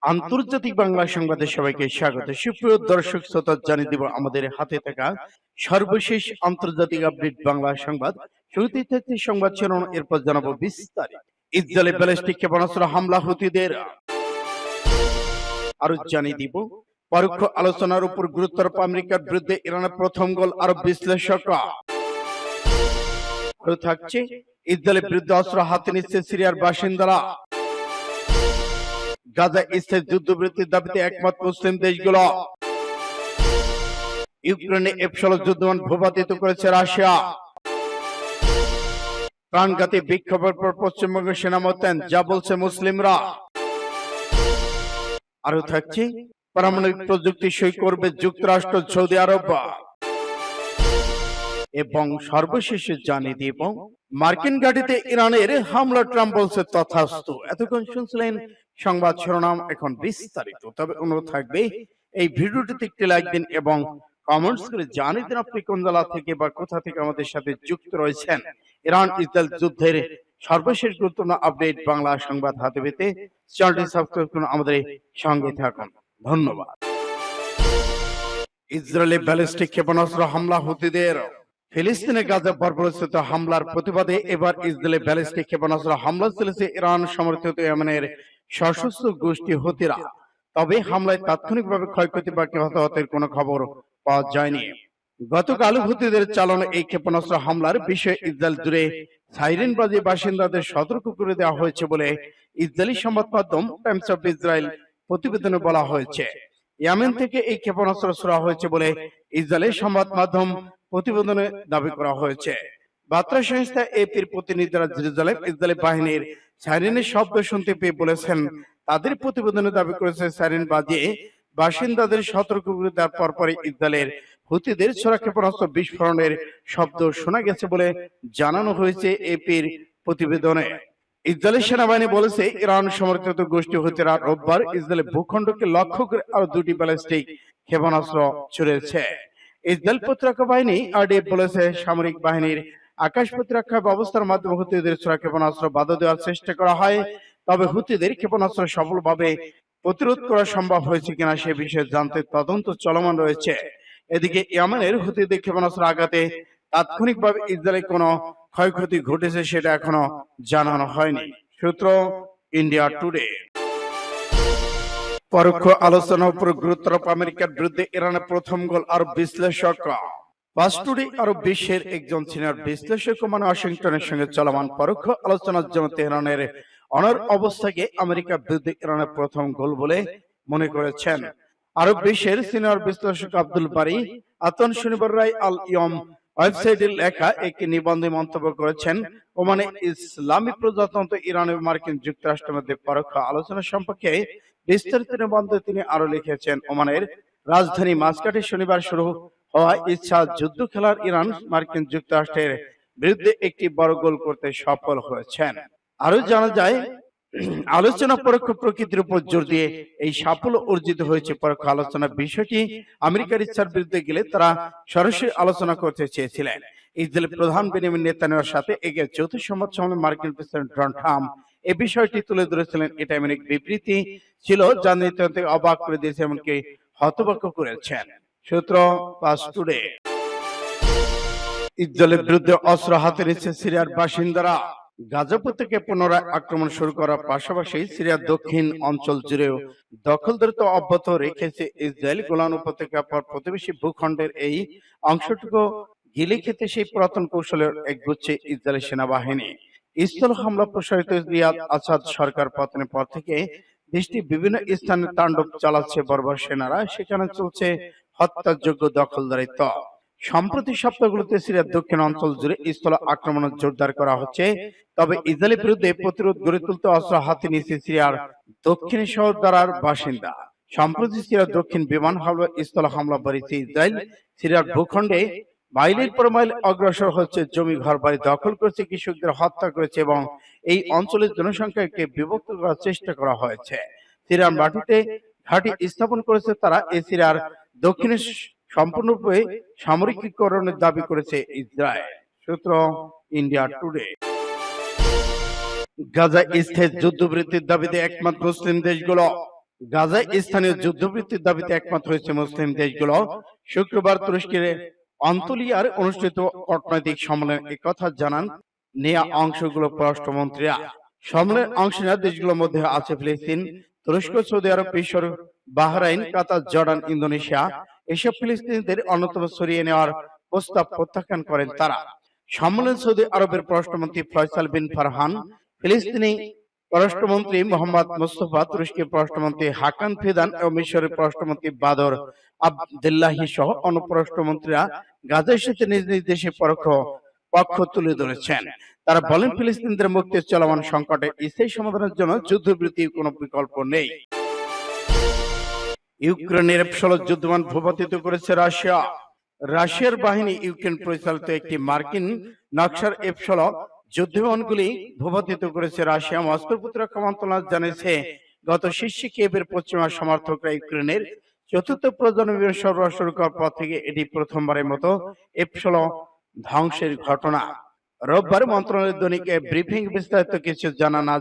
আন্তর্জাতিক বাংলা সংবাদে সবাইকে স্বাগত। সুপ্রিয় দর্শক শ্রোতা, জানিয়ে দিব আমাদের হাতে থাকা সর্বশেষ আন্তর্জাতিক আপডেট বাংলা সংবাদ। শুরুতেই থাকছে সংবাদ শিরোনাম, এরপর জানাবো বিস্তারিত। ইসরায়েলে ব্যালিস্টিক ক্ষেপণাস্ত্র হামলা হুতিদের। আরো জানিয়ে দিব পরোক্ষ আলোচনার উপর গুরুত্বারোপ আমেরিকার বিরুদ্ধে ইরানের প্রথম গোল আরব বিশ্লেষকরা। আরো থাকছে ইসরায়েলের বিরুদ্ধে অস্ত্র হাতে নিচ্ছে সিরিয়ার বাসিন্দারা। গাজা স্থায়ী যুদ্ধবিরতির দাবিতে একমত মুসলিম দেশগুলো। ইউক্রেনে F-16 যুদ্ধবিমান ভূপাতিত করেছে রাশিয়া। প্রাণঘাতী বিক্ষোভের পর পশ্চিমবঙ্গের সেনা মোতায়েন, যা বলছে মুসলিমরা। আরো থাকছে পারমাণবিক প্রযুক্তি সই করবে যুক্তরাষ্ট্র, সৌদি আরব। এবং সর্বশেষে জানিয়ে দিব মার্কিন ঘাঁটিতে ইরানের হামলা, ট্রাম্প বলছে তথাস্তু। এতক্ষণ শুনছিলেন সংবাদ শিরোনাম, এখন বিস্তারিত। তবে অনুরোধ থাকবে এই ভিডিওটিতে একটি লাইক দিন এবং কমেন্টস করে জানিয়ে দিন আপনি কোন জেলা থেকে বা কোথা থেকে আমাদের সাথে যুক্ত রয়েছেন। ইরান ইসরায়েল যুদ্ধের সর্বশেষ গুরুত্বপূর্ণ আপডেট বাংলা সংবাদ হাতে পেতে চ্যানেলটি সাবস্ক্রাইব করুন, আমাদের সঙ্গে থাকুন। ধন্যবাদ। ইসরায়েলে ব্যালিস্টিক ক্ষেপণাস্ত্র হামলা হুতিদের। ফিলিস্তিনে গাজা বর্বরোচিত হামলার প্রতিবাদে এবার ইসরায়েলে ব্যালিস্টিক ক্ষেপণাস্ত্র হামলা চলেছে ইরান সমর্থিত ইয়েমেনের সশস্ত্র গোষ্ঠী হুতিরা। তবে হামলায় তাৎক্ষণিকভাবে ক্ষয়ক্ষতি বা হতাহতের কোনো খবর পাওয়া যায়নি। গতকাল হুতিদের চালানো এই ক্ষেপণাস্ত্র হামলার বিষয়ে ইসরায়েল জুড়ে সাইরেন বাজিয়ে বাসিন্দাদের সতর্ক করে দেওয়া হয়েছে বলে ইসরায়েলি সংবাদ মাধ্যম টাইমস অফ ইসরায়েল প্রতিবেদনে বলা হয়েছে। ইয়েমেন থেকে এই ক্ষেপণাস্ত্র ছোড়া হয়েছে বলে ইসরায়েলের সংবাদ মাধ্যম প্রতিবেদনে দাবি করা হয়েছে। বার্তা সংস্থা এপির প্রতিনিধিরা জেরুজালেম ইসরায়েলি বাহিনীর সাইরেনের শব্দ শুনতে পেয়ে বলেছেন, তাদের প্রতিবেদনে দাবি করেছে সাইরেন বাজিয়ে বাসিন্দাদের সতর্ক করে দেওয়ার পরপরই ইসরায়েলের হুতিদের ছোড়া ক্ষেপণাস্ত্র বিস্ফোরণের শব্দ শোনা গেছে বলে জানানো হয়েছে এপির প্রতিবেদনে। ইসরায়েলি সেনাবাহিনী বলেছে, ইরান সমর্থিত গোষ্ঠী হুতিরা রোববার ইসরায়েলের ভূখণ্ডকে লক্ষ্য করে আরো দুটি ব্যালিস্টিক ক্ষেপণাস্ত্র ছুড়েছে। ইসরায়েল প্রতিরক্ষা বাহিনী আরডিএফ বলেছে, সামরিক বাহিনীর আকাশ প্রতিরক্ষা ব্যবস্থার মাধ্যমে হুতিদের ছোড়া ক্ষেপণাস্ত্র বাধা দেওয়ার চেষ্টা করা হয়। তবে হুতিদের ক্ষেপণাস্ত্র সফলভাবে প্রতিরোধ করা সম্ভব হয়েছে কিনা সে বিষয়ে জানতে তদন্ত চলমান রয়েছে। এদিকে ইয়েমেনের হুতিদের ক্ষেপণাস্ত্র আঘাতে তাৎক্ষণিকভাবে ইসরায়েলের কোনো ক্ষয়ক্ষতি ঘটেছে সেটা এখনো জানানো হয়নি। সূত্র ইন্ডিয়া টুডে। পরোক্ষ আলোচনার উপর গুরুত্বারোপ আমেরিকার বিরুদ্ধে ইরানের প্রথম গোল আরব বিশ্লেষকরা। পাঁচটুডি আরব বিশ্বের একজন সিনিয়র বিশ্লেষক মানে ওয়াশিংটনের সঙ্গে চলমান পরোক্ষ আলোচনার জন্য তেহরানের অনর অবস্থাকে আমেরিকার বিরুদ্ধে ইরানের প্রথম গোল বলে মনে করেছেন আরব বিশ্বের সিনিয়র বিশ্লেষক আব্দুল বারি আতন শনিবার রায় আল ইয়ম ওয়েবসাইটে লেখা একটি নিবন্ধে মন্তব্য করেছেন, ওমানে ইসলামী প্রজাতন্ত্র ইরান এবং মার্কিন যুক্তরাষ্ট্রের মধ্যে পরোক্ষ আলোচনা সম্পর্কে বিস্তারিত নিবন্ধে তিনি আরো লিখেছেন, ওমানের রাজধানী মাস্কাটে শনিবার শুরু হওয়া ইচ্ছা যুদ্ধ খেলার ইরান মার্কিন যুক্তরাষ্ট্রের বিরুদ্ধে একটি বড় গোল করতে সফল হয়েছেন। আরো জানা যায়, আলোচনা পরোক্ষ প্রকৃতির উপর জোর দিয়ে এই সাফল্য অর্জিত হয়েছে। পরোক্ষ আলোচনার বিষয়টি আমেরিকার ইচ্ছার বিরুদ্ধে গেলে তারা সরাসরি আলোচনা করতে চেয়েছিলেন। ইসরায়েলের প্রধান বেনিয়ামিন নেতানিয়াহুর সাথে এগিয়ে যৌথ সংবাদ সম্মেলনে মার্কিন প্রেসিডেন্ট ডোনাল্ড ট্রাম্প এই বিষয়টি তুলে ধরেছিলেন। এটা এমন এক বিবৃতি ছিল যা নেতানিয়াহুকে অবাক করে দিয়েছে, এমনকি হতবাক করেছেন। সূত্র পাস টুডে। ইসরায়েলের বিরুদ্ধে অস্ত্র হাতে নিচ্ছে সিরিয়ার বাসিন্দারা। গাজা উপত্যকে পুনরায় আক্রমণ শুরু করার পাশাপাশি সিরিয়ার দক্ষিণ অঞ্চল জুড়েও দখলদারিত্ব অব্যাহত রেখেছে ইসরায়েল। গোলান উপত্যকার পর প্রতিবেশী ভূখণ্ডের এই অংশটুকু গিলে খেতে সেই পুরাতন কৌশলের একগুচ্ছে ইসরায়েলি সেনাবাহিনী স্থল হামলা প্রসারিত। রিয়াদ আসাদ সরকার পতনের পর থেকে দেশটি বিভিন্ন স্থানে তাণ্ডব চালাচ্ছে বর্বর সেনারা, সেখানে চলছে হত্যাযোগ্য দখলদারিত্ব। সম্প্রতি সপ্তাহগুলোতে সিরিয়ার দক্ষিণ অঞ্চল জুড়ে স্থল আক্রমণ জোরদার করা হচ্ছে। তবে ইসরায়েলের বিরুদ্ধে প্রতিরোধ গড়ে তুলতে অস্ত্র হাতে নিয়েছে সিরিয়ার দক্ষিণ শহর দ্বারার বাসিন্দা। সম্প্রতি সিরিয়ার দক্ষিণ বিমান হামলা স্থল হামলা বাড়িয়েছে ইসরায়েল। সিরিয়ার ভূখণ্ডে মাইলের পর মাইল অগ্রসর হচ্ছে, জমি ঘর বাড়ি দখল করেছে, কৃষকদের হত্যা করেছে এবং এই অঞ্চলের জনসংখ্যাকে বিভক্ত করার চেষ্টা করা হয়েছে। সিরিয়ার মাটিতে ঘাঁটি স্থাপন করেছে তারা। এই সিরিয়ার দক্ষিণে সম্পূর্ণরূপে সামরিকীকরণের দাবি করেছে ইসরায়েল। সূত্র ইন্ডিয়া টুডে। গাজা স্থায়ী যুদ্ধবৃত্তির দাবিতে একমত মুসলিম দেশগুলো। গাজায় স্থানীয় যুদ্ধবৃত্তির দাবিতে একমত হয়েছে মুসলিম দেশগুলো। শুক্রবার তুরস্কের আন্তলিয়ার অনুষ্ঠিত কূটনৈতিক সম্মেলনে একথা জানান নেয়া অংশগুলো পররাষ্ট্রমন্ত্রীরা। সম্মেলনে অংশ নেওয়া দেশগুলোর মধ্যে আছে ফিলিস্তিন, তুরস্ক, সৌদি আরব, মিশর, বাহরাইন, কাতার, জর্ডান, ইন্দোনেশিয়া। এসব ফিলিস্তিনিদের অন্যতম সরিয়ে নেওয়ার প্রস্তাব প্রত্যাখ্যান করেন তারা। সম্মেলনে সৌদি আরবের পররাষ্ট্রমন্ত্রী ফয়সাল বিন ফারহান, ফিলিস্তিনি পররাষ্ট্রমন্ত্রী মোহাম্মদ মুস্তফা, তুরস্কের পররাষ্ট্রমন্ত্রী হাকান ফিদান এবং মিশরের পররাষ্ট্রমন্ত্রী বাদর আবদুল্লাহি সহ অন্য পররাষ্ট্রমন্ত্রীরা গাজার সাথে নিজ নিজ দেশের পক্ষ তুলে ধরেছেন। তারা বলেন, ফিলিস্তিনিদের মুক্তির চলমান সংকটে স্থায়ী সমাধানের জন্য যুদ্ধবিরতির কোনো বিকল্প নেই। ইউক্রেনের F-16 যুদ্ধবিমান ভূপাতিত করেছে রাশিয়া। রাশিয়ার বাহিনী ইউক্রেন পরিচালিত একটি মার্কিন নকশার F-16 যুদ্ধবিমানগুলি ভূপাতিত করেছে রাশিয়া। মস্কোর প্রতিরক্ষা মন্ত্রণালয় জানিয়েছে, গত শীর্ষে কিয়েভের পশ্চিমা সমর্থকরা ইউক্রেনের চতুর্থ প্রজন্মের বিমান সরবরাহ শুরু করার পর থেকে এটি প্রথমবারের মতো F-16 ধ্বংসের ঘটনা। রোববার মন্ত্রণালয়ের দৈনিক ব্রিফিং বিস্তারিত কিছু জানা না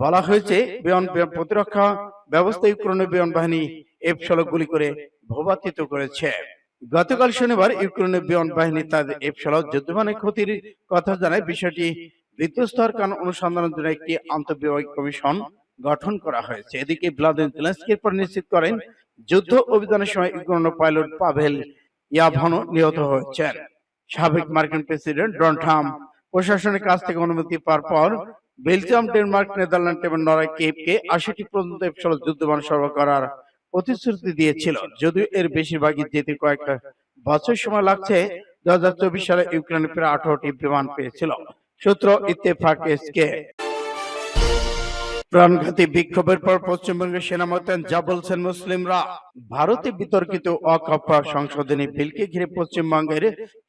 বলা হয়েছে, বিমান প্রতিরক্ষা ব্যবস্থা ইউক্রেনের বিমান বাহিনী F-16 গুলি করে ভূপাতিত করেছে। গতকাল শনিবার ইউক্রেনের বিমান বাহিনী তাদের F-16 যুদ্ধবিমানের ক্ষতির কথা জানায়। বিষয়টি বিধ্বস্ত হওয়ার কারণ অনুসন্ধানের জন্য একটি আন্তঃবিভাগীয় কমিশন গঠন করা হয়েছে। এদিকে ভ্লাদিমির জেলেনস্কি এরপর নিশ্চিত করেন, যুদ্ধ অভিযানের সময় ইউক্রেনের পাইলট পাভেল ইয়াভানো নিহত হয়েছেন। সাবেক মার্কিন প্রেসিডেন্ট ডোনাল্ড ট্রাম্প প্রশাসনের কাছ থেকে অনুমতি পাওয়ার পর বেলজিয়াম, ডেনমার্ক, নেদারল্যান্ড এবং নরওয়ে কিয়েভকে 80টি পর্যন্ত F-16 যুদ্ধবিমান সরবরাহ করার প্রতিশ্রুতি দিয়েছিল। যদিও এর বেশিরভাগই যেতে কয়েকটা বছর সময় লাগছে। 2024 সালে ইউক্রেনের প্রায় 18টি বিমান পেয়েছিল। সূত্র ইত্তেফাক-এসকে। প্রাণঘাতী বিক্ষোভের পর পশ্চিমবঙ্গের সেনা মোতায়েন, যা বলছেন মুসলিমরা। ভারতে বিতর্কিত ওয়াকফ সংশোধনী বিলকে ঘিরে পশ্চিমবঙ্গের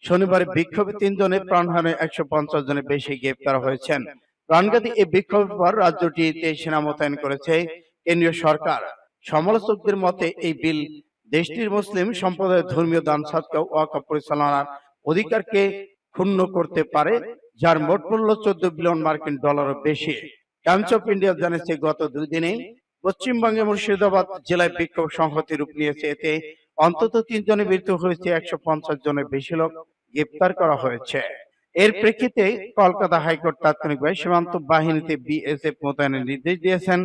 শনিবার বিক্ষোভে 3 জনের প্রাণহানি, 150 জনের বেশি গ্রেপ্তার হয়েছেন। প্রাণঘাতী এই বিক্ষোভের পর রাজ্যটিতে সেনা মোতায়েন করেছে কেন্দ্রীয় সরকার। সমালোচকদের মতে এই বিল দেশটির মুসলিম সম্প্রদায়ের ধর্মীয় দান সদকা ওয়াকফ পরিচালনার অধিকারকে ক্ষুণ্ণ করতে পারে, যার মোট মূল্য 14 বিলিয়ন মার্কিন ডলারও বেশি। টাইমস অফ ইন্ডিয়া জানিয়েছে, গত 2 দিনে পশ্চিমবঙ্গের মুর্শিদাবাদ জেলায় বিক্ষোভ সংহতি রূপ নিয়েছে। এতে অন্তত 3 জনের মৃত্যু হয়েছে, 150 জনের বেশি লোক গ্রেপ্তার করা হয়েছে। এর প্রেক্ষিতে কলকাতা হাইকোর্ট তাৎক্ষণিকভাবে সীমান্ত বাহিনীতে বিএসএফ মোতায়েনের নির্দেশ দিয়েছেন।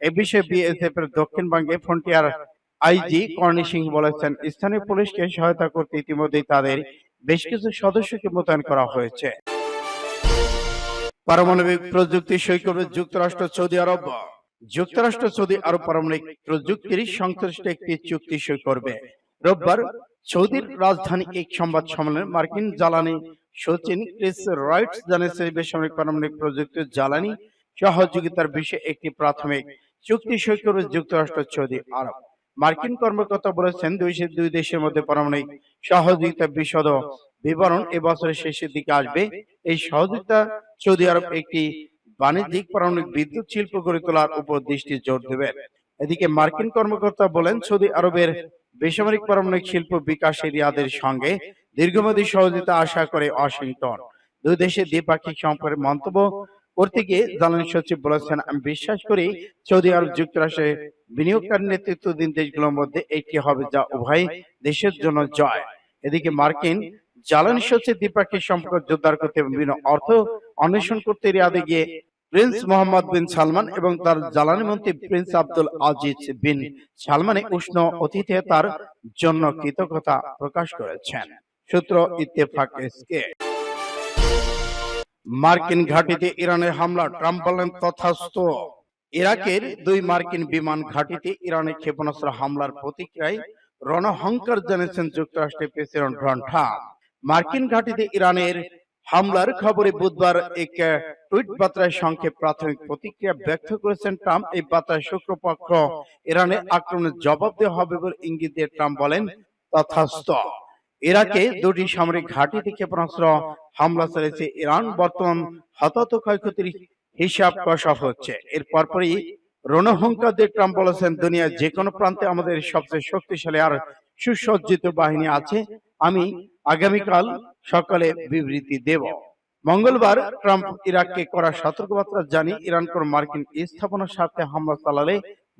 এ বিষয়ে বিএসএফ এর দক্ষিণবঙ্গে ফ্রন্টিয়ার আইজি কর্ণী সিং বলেছেন, স্থানীয় পুলিশকে সহায়তা করতে ইতিমধ্যেই তাদের বেশ কিছু সদস্যকে মোতায়েন করা হয়েছে। পারমাণবিক প্রযুক্তি সই করবে যুক্তরাষ্ট্র, সৌদি আরব। যুক্তরাষ্ট্র, সৌদি আরব পারমাণবিক প্রযুক্তির সংশ্লিষ্ট একটি চুক্তি সই করবে। রোববার সৌদির রাজধানী এক সংবাদ সম্মেলনে মার্কিন জ্বালানি সচিব ক্রিস রাইটস জানিয়েছে, বেসামরিক পারমাণবিক প্রযুক্তির জ্বালানি সহযোগিতার বিষয়ে একটি প্রাথমিক চুক্তি সই করবে যুক্তরাষ্ট্র, সৌদি আরব। মার্কিন কর্মকর্তা বলেছেন, দুই দেশের মধ্যে পারমাণবিক সহযোগিতার বিশদ বিবরণ এবছরের শেষের দিকে আসবে। এই সহযোগিতা সৌদি আরব একটি বাণিজ্যিক পারমাণবিক বিদ্যুৎ শিল্প গড়ে তোলার উপর দৃষ্টি জোর দেবে। এদিকে মার্কিন কর্মকর্তা বলেন, সৌদি আরবের বেসামরিক পারমাণবিক শিল্প বিকাশে রিয়াদের সঙ্গে দীর্ঘমেয়াদী সহযোগিতা আশা করে ওয়াশিংটন। দুই দেশের দ্বিপাক্ষিক সম্পর্কে মন্তব্য করতে গিয়ে জ্বালানি সচিব বলেছেন, আমি বিশ্বাস করি সৌদি আরব যুক্তরাষ্ট্রে বিনিয়োগকারী নেতৃত্বাধীন দেশগুলোর মধ্যে একটি হবে, যা উভয় দেশের জন্য জয়। এদিকে মার্কিন জ্বালানি সচিব দ্বিপাক্ষিক সম্পর্ক জোরদার করতে বিভিন্ন অর্থ অন্বেষণ করতে রিয়াদে গিয়ে প্রিন্স মোহাম্মদ বিন সালমান এবং তার জ্বালানি মন্ত্রী প্রিন্স আব্দুল আজিজ বিন সালমানে উষ্ণ অতিথে তার জন্য কৃতজ্ঞতা প্রকাশ করেছেন। সূত্র ইত্তেফাক-এসকে। মার্কিন ঘাঁটিতে ইরানের হামলা, ট্রাম্প বলেন তথাস্তু। ইরাকের 2 মার্কিন বিমান ঘাঁটিতে ইরানের ক্ষেপণাস্ত্র হামলার প্রতিক্রিয়ায় রণহংকার জানিয়েছেন যুক্তরাষ্ট্রের প্রেসিডেন্ট ডোনাল্ড ট্রাম্প। মার্কিন ঘাঁটিতে ইরানের হামলার খবরে বুধবার এক টুইট বার্তায় সংক্ষেপ প্রাথমিক প্রতিক্রিয়া ব্যক্ত করেছেন ট্রাম্প। এই বার্তায় শুক্রপক্ষ ইরানের আক্রমণের জবাব দেওয়া হবে বলে ইঙ্গিত দিয়ে ট্রাম্প বলেন তথাস্তু। ইরাকে 2টি সামরিক ঘাঁটিতে ক্ষেপণাস্ত্র হামলা চালিয়েছে ইরান। বর্তমান হতাহত ক্ষয়ক্ষতির হিসাব কষা হচ্ছে। এর পরপরই রণহুঙ্কার দিয়ে ট্রাম্প বলেছেন, দুনিয়ার যে কোনো প্রান্তে আমাদের সবচেয়ে শক্তিশালী আর সুসজ্জিত বাহিনী আছে। আমি আগামীকাল সকালে বিবৃতি দেব। মঙ্গলবার ট্রাম্প ইরাককে করা সতর্কবার্তা জানিয়ে ইরান কোন মার্কিন স্থাপনার স্বার্থে হামলা চালালে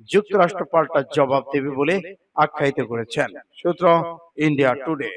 যুক্তরাষ্ট্র পাল্টা জবাব দেবে বলে আখ্যায়িত করেছেন। সূত্র ইন্ডিয়া টুডে।